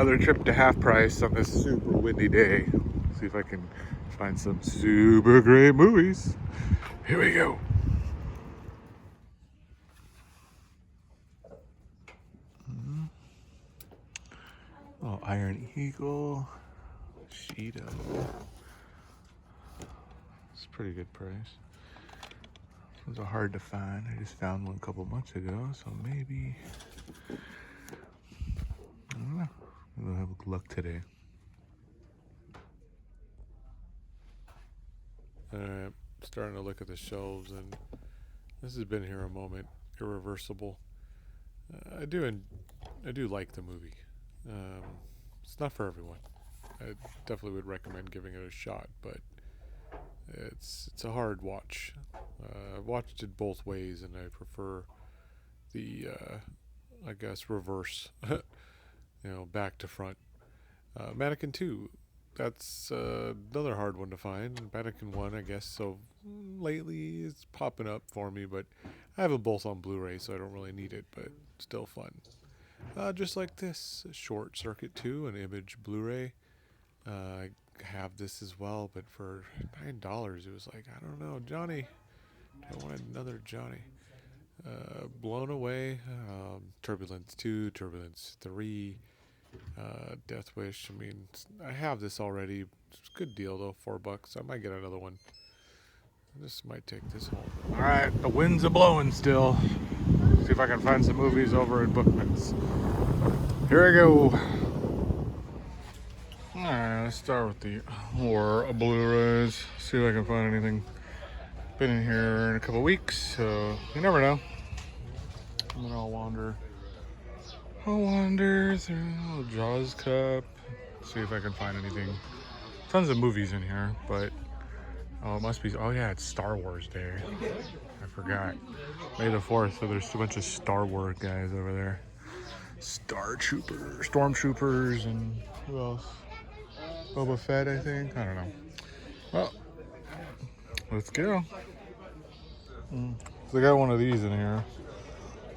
another trip to half price on this super windy day. See if I can find some super great movies. Here we go. Oh, Iron Eagle, Cheeto. It's a pretty good price. Those are hard to find. I just found one a couple months ago, so maybe, I don't know. We'll have luck today. Alright, starting to look at the shelves, and this has been here a moment. Irreversible. I do like the movie. It's not for everyone. I definitely would recommend giving it a shot, but it's a hard watch. I've watched it both ways, and I prefer the I guess reverse, back to front. Mannequin 2, that's another hard one to find. Mannequin 1, I guess, so lately it's popping up for me, but I have them both on Blu-ray, so I don't really need it, but still fun. Just like this, Short Circuit 2, an Image Blu-ray. I have this as well, but for $9, it was like, I don't know, Johnny. I want another Johnny. Blown Away, Turbulence 2, Turbulence 3, Death Wish. I mean, I have this already. It's a good deal though, $4. I might get another one. This might take this home. Alright, the winds are blowing still. See if I can find some movies over at Bookman's. Here we go. Alright, let's start with the horror Blu-rays. See if I can find anything. Been in here in a couple weeks, so you never know. And then I'll wander through Jaws Cup. See if I can find anything. Tons of movies in here, but it must be. Oh yeah, it's Star Wars Day. I forgot. May the 4th, so there's a bunch of Star Wars guys over there. Stormtroopers, and who else? Boba Fett, I think. I don't know. Well, let's go. So I got one of these in here.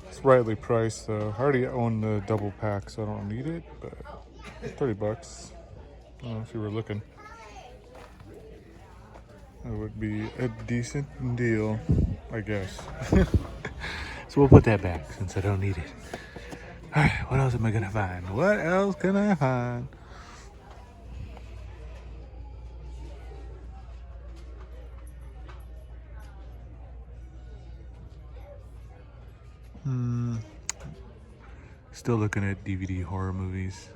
It's rightly priced though. I already own the double pack, so I don't need it, but $30. I don't know if you were looking. It would be a decent deal, I guess. So we'll put that back since I don't need it. Alright, what else am I gonna find? What else can I find? Still looking at DVD horror movies.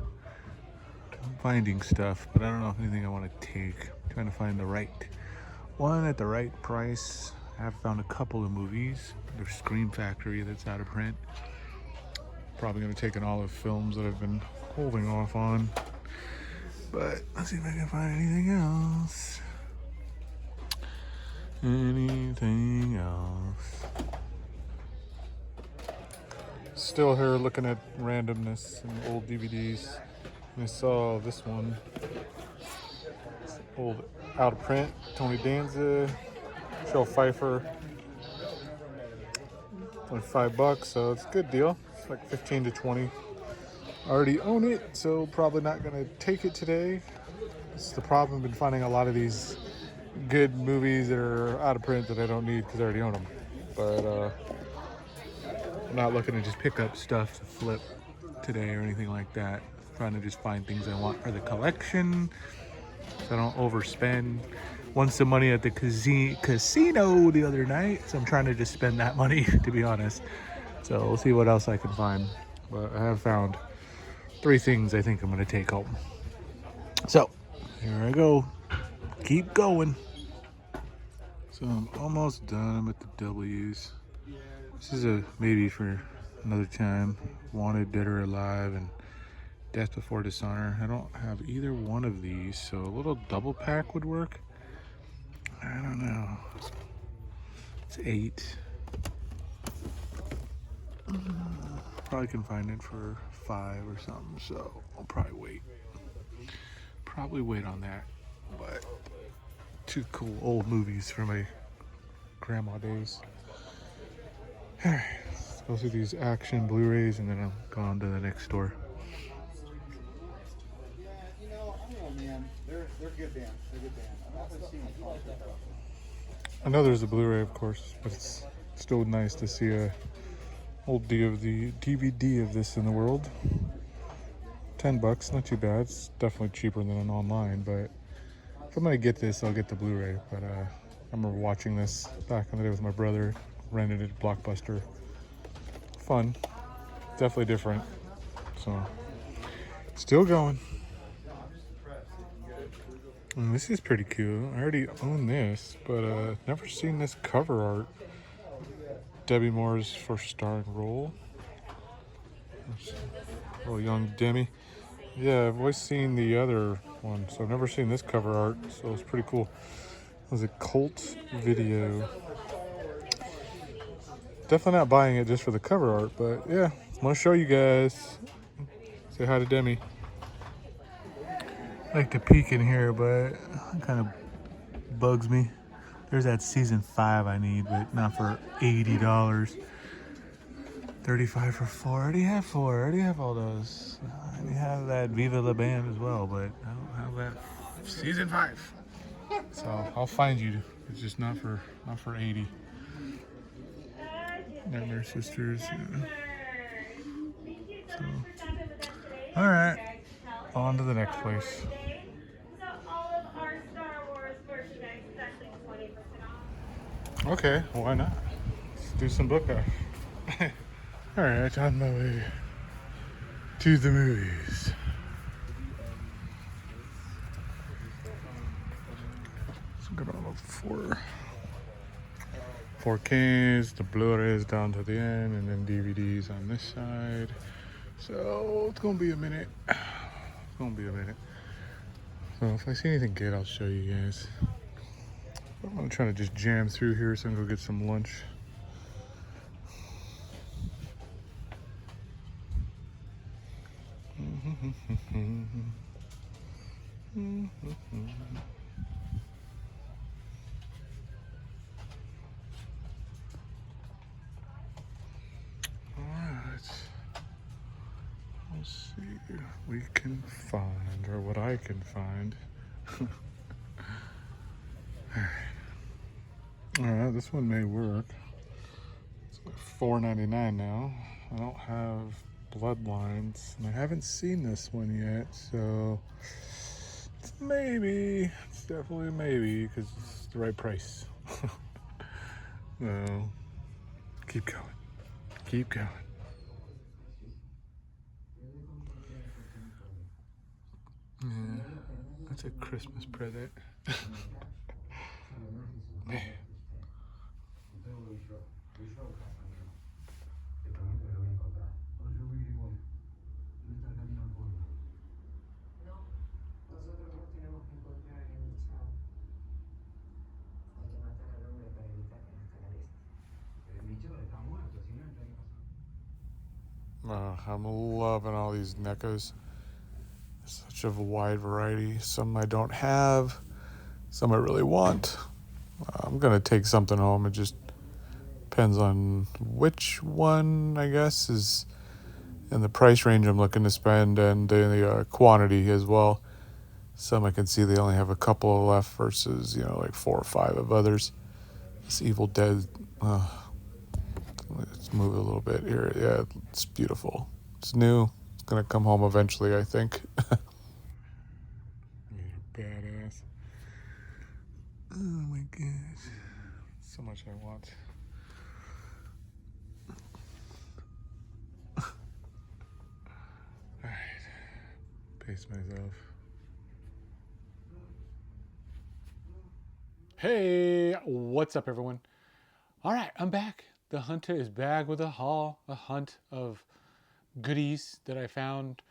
I'm finding stuff, but I don't know if anything I want to take. I'm trying to find the right one at the right price. I have found a couple of movies. There's Scream Factory that's out of print. Probably going to take an Olive Films that I've been holding off on. But let's see if I can find anything else. Anything else? Still here looking at randomness and old DVDs. And I saw this one. It's old out of print. Tony Danza, Michelle Pfeiffer. Only $5, so it's a good deal. It's like 15 to 20. I already own it, so probably not gonna take it today. This is the problem. I've been finding a lot of these good movies that are out of print that I don't need because I already own them. But I'm not looking to just pick up stuff to flip today or anything like that. I'm trying to just find things I want for the collection so I don't overspend. Won some money at the casino the other night, so I'm trying to just spend that money, to be honest. So we'll see what else I can find. But I have found 3 things I think I'm going to take home. So here I go. Keep going. So I'm almost done. I'm at the W's. This is a maybe for another time. Wanted, Dead or Alive, and Death Before Dishonor. I don't have either one of these, so a little double pack would work. I don't know. It's 8. Probably can find it for 5 or something, so I'll probably wait. Probably wait on that, but 2 cool old movies from my grandma days. Alright, let's go through these action Blu-rays and then I'll go on to the next store. man. They're good band. They're good band. I'm not gonna see them in concert though. I know there's a Blu-ray, of course, but it's still nice to see a old DVD of this in the world. $10, not too bad. It's definitely cheaper than an online, but if I'm gonna get this, I'll get the Blu-ray. But I remember watching this back in the day with my brother, rented it at Blockbuster. Fun, definitely different. So, still going. And this is pretty cool. I already own this, but never seen this cover art. Debbie Moore's first starring role. Little young Demi. Yeah, I've always seen the other one, so I've never seen this cover art, so it's pretty cool. It was a cult video. Definitely not buying it just for the cover art, but yeah, I want to show you guys. Say hi to Demi. I like to peek in here, but it kind of bugs me. There's that season 5 I need, but not for $80. 35 for 4. I already have 4. I already have all those. I already have that Viva La Band as well, but I don't have that season 5. So I'll find you. It's just not for 80. Nightmare Sisters. Yeah. So, all right, on to the next place. Okay, why not? Let's do some book off. All right, on my way to the movies. So I'm gonna look for 4Ks, the Blu-rays down to the end, and then DVDs on this side. So it's gonna be a minute. It's gonna be a minute. So if I see anything good, I'll show you guys. I'm trying to just jam through here so I can go get some lunch. Let's see what we can find, or what I can find. Alright, this one may work. It's like $4.99 now. I don't have Bloodlines, and I haven't seen this one yet, so it's maybe. It's definitely a maybe, because it's the right price. So, keep going. Keep going. Yeah, that's a Christmas present. Man. I'm loving all these NECAs. Such a wide variety. Some I don't have, some I really want. I'm gonna take something home. It just depends on which one, I guess, is in the price range I'm looking to spend, and the quantity as well. Some I can see they only have a couple left versus, like 4 or 5 of others. This Evil Dead, let's move it a little bit here. Yeah, it's beautiful. It's new. It's gonna come home eventually, I think. You're badass. Oh my gosh. So much I want. Alright. Pace myself. Hey, what's up, everyone? Alright, I'm back. The hunter is back with a haul, a hunt of goodies that I found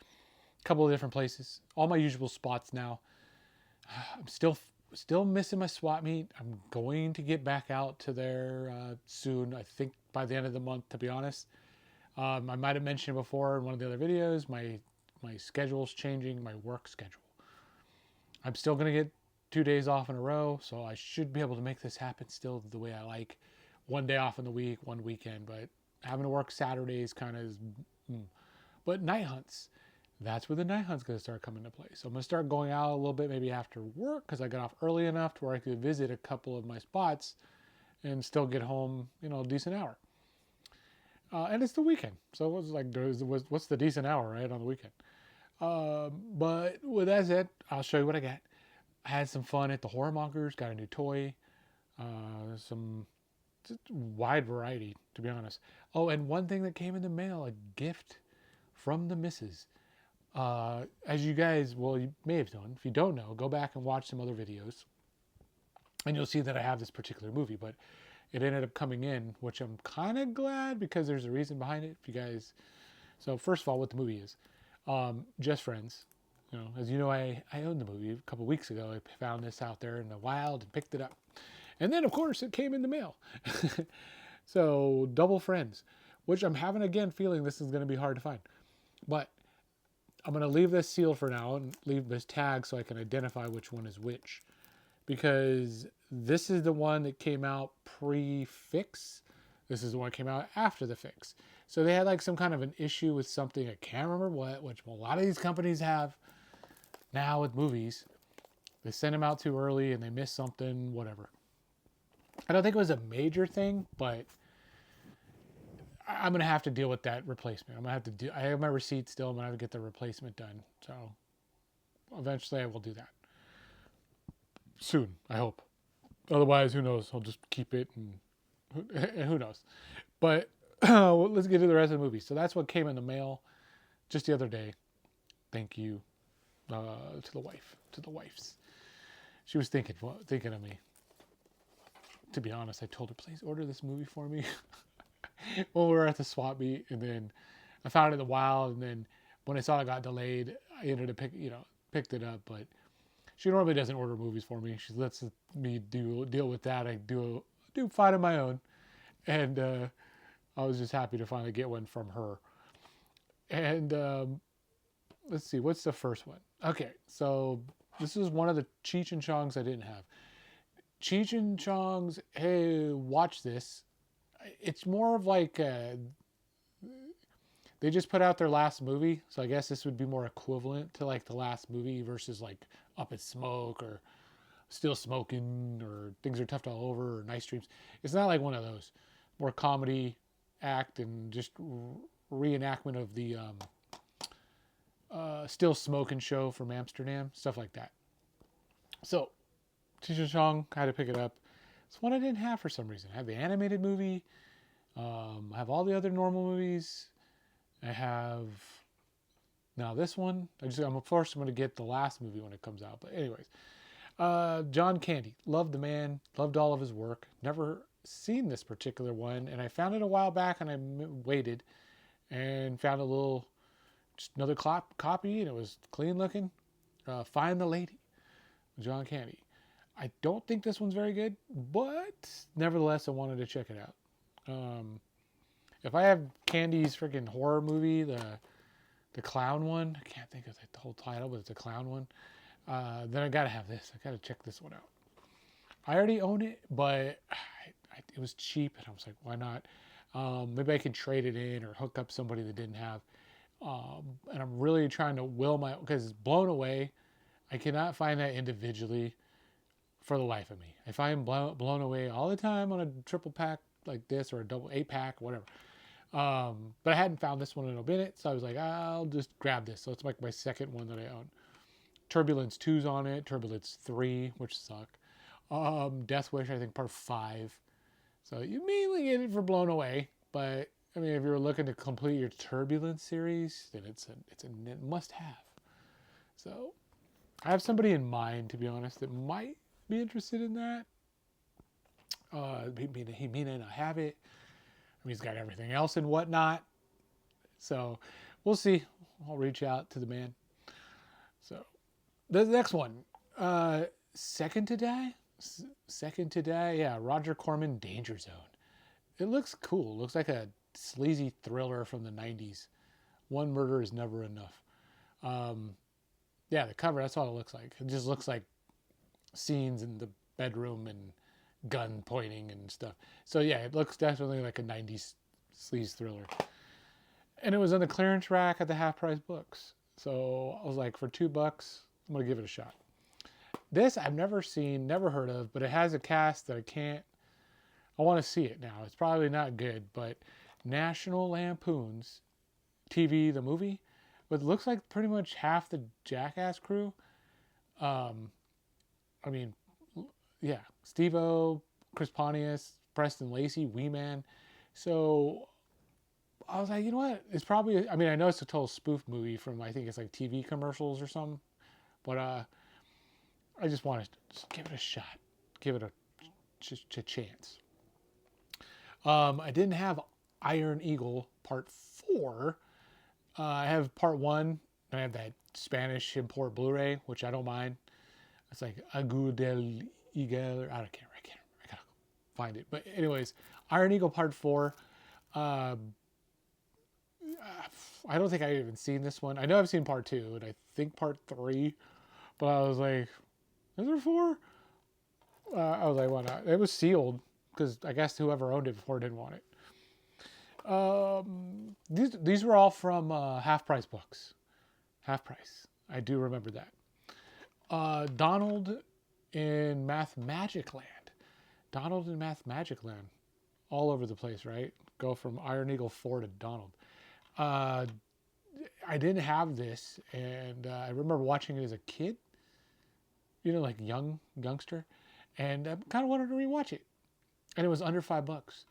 a couple of different places. All my usual spots now. I'm still missing my swap meet. I'm going to get back out to there soon. I think by the end of the month, to be honest. I might have mentioned before in one of the other videos, my schedule's changing, my work schedule. I'm still going to get 2 days off in a row, so I should be able to make this happen still the way I like. 1 day off in the week, 1 weekend, but having to work Saturdays kind of is... But night hunts, that's where the night hunt's going to start coming into play. So I'm going to start going out a little bit, maybe after work, because I got off early enough to where I could visit a couple of my spots and still get home, a decent hour. And it's the weekend, so it was like, what's the decent hour, right, on the weekend? But with that said, I'll show you what I got. I had some fun at the Horrormongers, got a new toy, some wide variety, to be honest. Oh, and one thing that came in the mail, a gift from the missus. As you guys, well, you may have known. If you don't know, go back and watch some other videos, and you'll see that I have this particular movie. But it ended up coming in, which I'm kind of glad because there's a reason behind it. If you guys, so first of all, what the movie is, Just Friends. As you know, I owned the movie a couple weeks ago. I found this out there in the wild and picked it up, and then of course it came in the mail. So Double Friends, which I'm having again feeling this is going to be hard to find, but I'm going to leave this sealed for now and leave this tag so I can identify which one is which, because this is the one that came out pre-fix. This is the one that came out after the fix. So they had like some kind of an issue with something, I can't remember what, which a lot of these companies have now with movies. They send them out too early and they miss something, whatever. I don't think it was a major thing, but I'm going to have to deal with that replacement. I'm going to have to do, I have my receipt still. I'm going to have to get the replacement done. So eventually I will do that. Soon, I hope. Otherwise, who knows? I'll just keep it and who knows. But let's get to the rest of the movie. So that's what came in the mail just the other day. Thank you to the wifes. She was thinking of me. To be honest, I told her, please order this movie for me. Well, we were at the swap meet, and then I found it in the wild, and then when I saw it got delayed, I ended up picked it up. But she normally doesn't order movies for me. She lets me deal with that. I do fine on my own, and I was just happy to finally get one from her. And let's see, what's the first one? Okay, so this is one of the Cheech and Chongs I didn't have. Cheech and Chong's, hey, watch this. It's more of like they just put out their last movie, so I guess this would be more equivalent to like the last movie versus like Up in Smoke or Still Smoking or Things Are Tough All Over or Nice Dreams. It's not like one of those. More comedy act and just reenactment of the Still Smoking show from Amsterdam, stuff like that. So Cheech and Chong, I had to pick it up. It's one I didn't have for some reason. I have the animated movie. I have all the other normal movies. I have now this one. I'm going to get the last movie when it comes out. But anyways, John Candy. Loved the man. Loved all of his work. Never seen this particular one. And I found it a while back and I waited and found just another copy, and it was clean looking. Find the Lady. John Candy. I don't think this one's very good, but nevertheless, I wanted to check it out. If I have Candy's freaking horror movie, the clown one, I can't think of the whole title, but it's a clown one, then I gotta have this. I gotta check this one out. I already own it, but it was cheap, and I was like, why not? Maybe I can trade it in or hook up somebody that didn't have. And I'm really trying to because it's Blown Away. I cannot find that individually for the life of me. I find Blown Away all the time on a triple pack like this or a double 8-pack, whatever. But I hadn't found this one in a minute, so I was like, I'll just grab this. So it's like my second one that I own. Turbulence 2's on it, Turbulence 3, which suck. Death Wish, I think part 5. So you mainly get it for Blown Away, but I mean, if you're looking to complete your Turbulence series, then it's a must-have. So I have somebody in mind, to be honest, that might be interested in that. He may not have it. I mean, he's got everything else and whatnot. So we'll see. I'll reach out to the man. So the next one, Second to Die. Yeah, Roger Corman, Danger Zone. It looks cool. It looks like a sleazy thriller from the 90s. One murder is never enough. Yeah, the cover, that's all it looks like. It just looks like scenes in the bedroom and gun pointing and stuff. So yeah, it looks definitely like a 90s sleaze thriller. And it was on the clearance rack at the Half Price Books. So I was like, for $2, I'm gonna give it a shot. This I've never seen, never heard of, but it has a cast that I want to see it now. It's probably not good, but National Lampoon's TV, the movie, but it looks like pretty much half the Jackass crew. Um, I mean, yeah, Steve-O, Chris Pontius, Preston Lacey, Wee Man. So I was like, you know what? It's probably, I mean, I know it's a total spoof movie from, I think it's like TV commercials or something, but I just want to just give it a shot, give it a chance. I didn't have Iron Eagle Part 4. I have Part 1, and I have that Spanish import Blu-ray, which I don't mind. It's like Agu del Eagle. I gotta find it. But anyways, Iron Eagle Part 4. I don't think I've even seen this one. I know I've seen Part 2, and I think Part 3. But I was like, is there 4? I was like, why not? It was sealed, because I guess whoever owned it before didn't want it. These were all from Half Price Books. Half Price. I do remember that. Donald in Math Magic Land. Donald in Math Magic Land. All over the place, right? Go from Iron Eagle 4 to Donald. I didn't have this, and I remember watching it as a kid. You know, like youngster. And I kind of wanted to rewatch it. And it was under $5.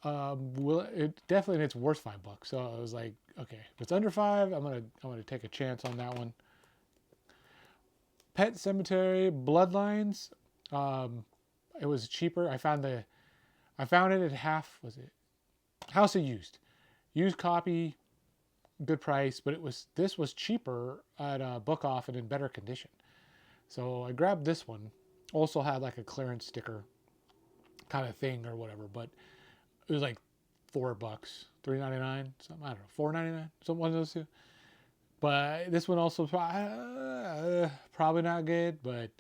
It definitely it's worth $5. So I was like, okay, if it's under 5, I'm gonna take a chance on that one. Pet Cemetery Bloodlines. It was cheaper. I found it at half. Was it House of used copy, good price, but this was cheaper at Book Off and in better condition. So I grabbed this one. Also had like a clearance sticker kind of thing or whatever, but it was like $4, $3.99, something, I don't know, $4.99, some one of those two. But this one also probably not good, but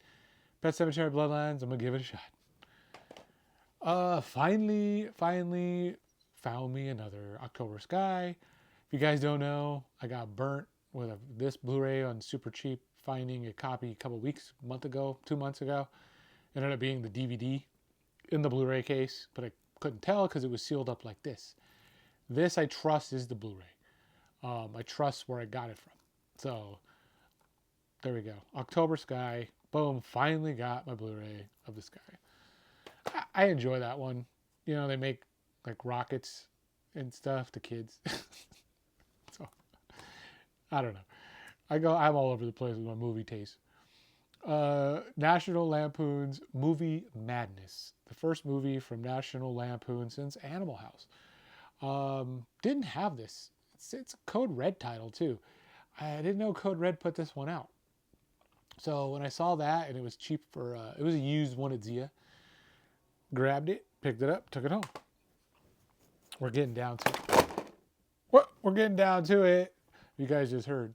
Pet Cemetery Bloodlines, I'm gonna give it a shot. Finally found me another October Sky. If you guys don't know, I got burnt with this Blu-ray on super cheap, finding a copy a couple weeks, 2 months ago. It ended up being the DVD in the Blu-ray case, but I couldn't tell because it was sealed up like this. This I trust is the Blu-ray. I trust where I got it from. So there we go. October Sky. Boom. Finally got my Blu-ray of the Sky. I enjoy that one. You know, they make like rockets and stuff to kids. So I don't know. I'm all over the place with my movie taste. National Lampoon's Movie Madness. The first movie from National Lampoon since Animal House. Didn't have this. It's a Code Red title too. I didn't know Code Red put this one out. So when I saw that and it was cheap for, it was a used one at Zia. Grabbed it, picked it up, took it home. We're getting down to it. We're getting down to it. You guys just heard.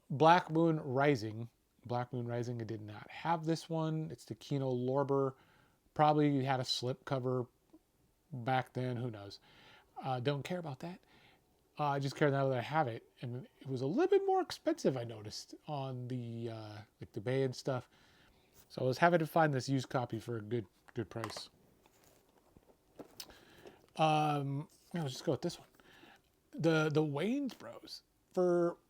Black Moon Rising. Black Moon Rising, I did not have this one. It's the Kino Lorber. Probably had a slip cover back then. Who knows? Don't care about that. I just care now that I have it. And it was a little bit more expensive, I noticed, on the like the Bay and stuff. So I was having to find this used copy for a good price. Let's just go with this one. The Wayans Bros.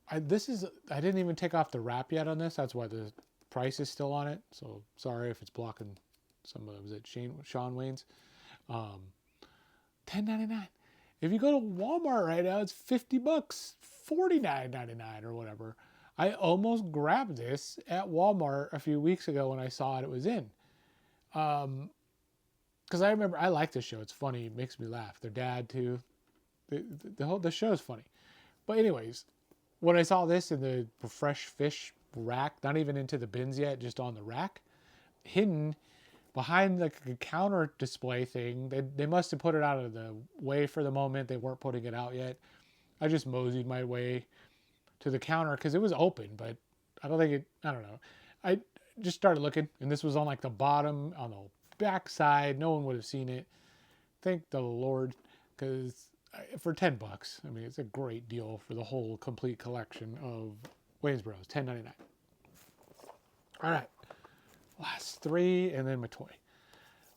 I didn't even take off the wrap yet on this. That's why the price is still on it. So sorry if it's blocking some of it. Shawn Wayne's. $10.99. If you go to Walmart right now, it's $50, $49.99 or whatever. I almost grabbed this at Walmart a few weeks ago when I saw it was in. Because I remember I like this show. It's funny. It makes me laugh. Their dad too. The show is funny. But anyways, when I saw this in the fresh fish rack, not even into the bins yet, just on the rack, hidden behind the counter display thing, they must have put it out of the way for the moment. They weren't putting it out yet. I just moseyed my way to the counter because it was open, but I don't know. I just started looking, and this was on like the bottom, on the back side. No one would have seen it. Thank the Lord, because for $10. I mean, it's a great deal for the whole complete collection of Wayne's Bros. $10.99. All right, last three, and then my toy.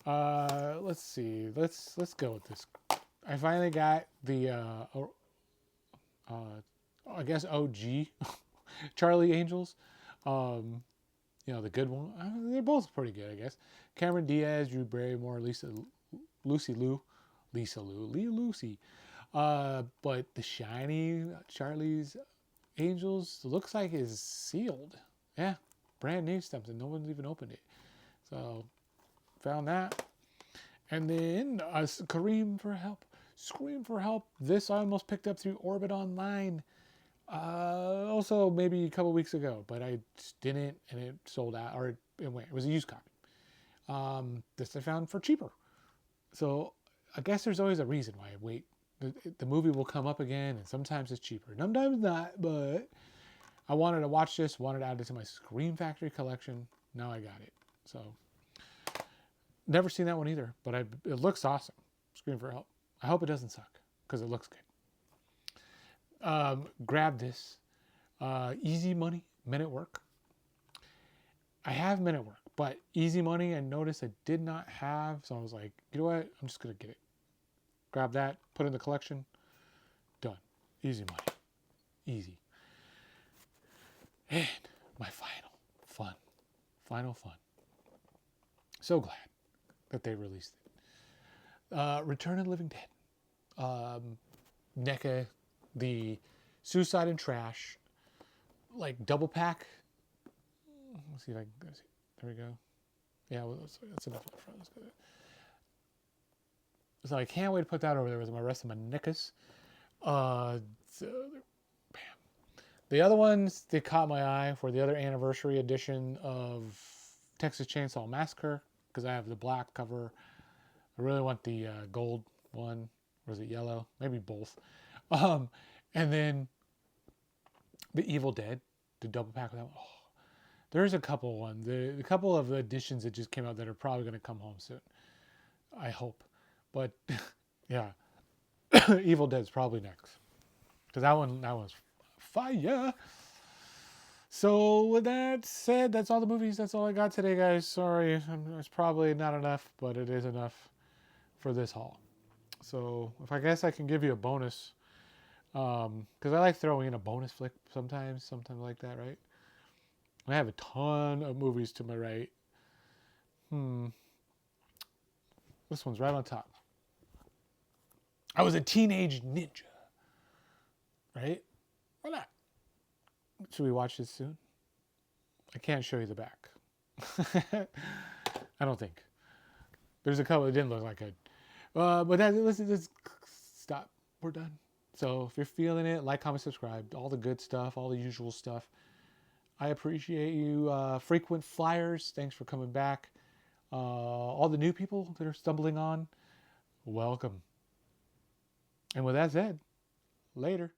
Let's see. Let's go with this. I finally got the I guess OG Charlie Angels. The good one. They're both pretty good, I guess. Cameron Diaz, Drew Barrymore, Lucy Liu. But the shiny Charlie's Angels looks like is sealed. Yeah, brand new stuff, and no one's even opened it. So found that, and then Scream for Help. This I almost picked up through Orbit Online. Also maybe a couple weeks ago, but I just didn't, and it sold out, or it went. It was a used copy. This I found for cheaper. So I guess there's always a reason why I wait. The movie will come up again, and sometimes it's cheaper, sometimes not. But I wanted to watch this, wanted to add it to my Scream Factory collection. Now I got it. So never seen that one either, but it looks awesome. Scream for Help. I hope it doesn't suck because it looks good. Grab this. Easy Money, Men at Work. I have Men at Work, but Easy Money I noticed I did not have, so I was like, you know what? I'm just going to get it. Grab that, put it in the collection. Done. Easy Money. Easy. And my final fun. So glad that they released it. Return of the Living Dead. NECA, the Suicide and Trash, like double pack. Let's see if I can see. There we go. Yeah, that's enough in the front. Let's go. So I can't wait to put that over there with my rest of my NECAs. Bam. The other ones that caught my eye for the other anniversary edition of Texas Chainsaw Massacre, because I have the black cover. I really want the gold one. Or is it yellow? Maybe both. And then the Evil Dead, the double pack with that one. Oh, there's a couple ones. The couple of editions that just came out that are probably going to come home soon. I hope. But yeah, Evil Dead's probably next. Because that one's fire. So with that said, that's all the movies. That's all I got today, guys. Sorry, it's probably not enough, but it is enough for this haul. So if I guess I can give you a bonus, because I like throwing in a bonus flick sometimes like that, right? I have a ton of movies to my right. This one's right on top. I was a teenage ninja, right? Why not? Should we watch this soon? I can't show you the back. I don't think. There's a couple that didn't look like it. But let's stop. We're done. So if you're feeling it, like, comment, subscribe. All the good stuff, all the usual stuff. I appreciate you. Frequent flyers, thanks for coming back. All the new people that are stumbling on, welcome. And with that said, later.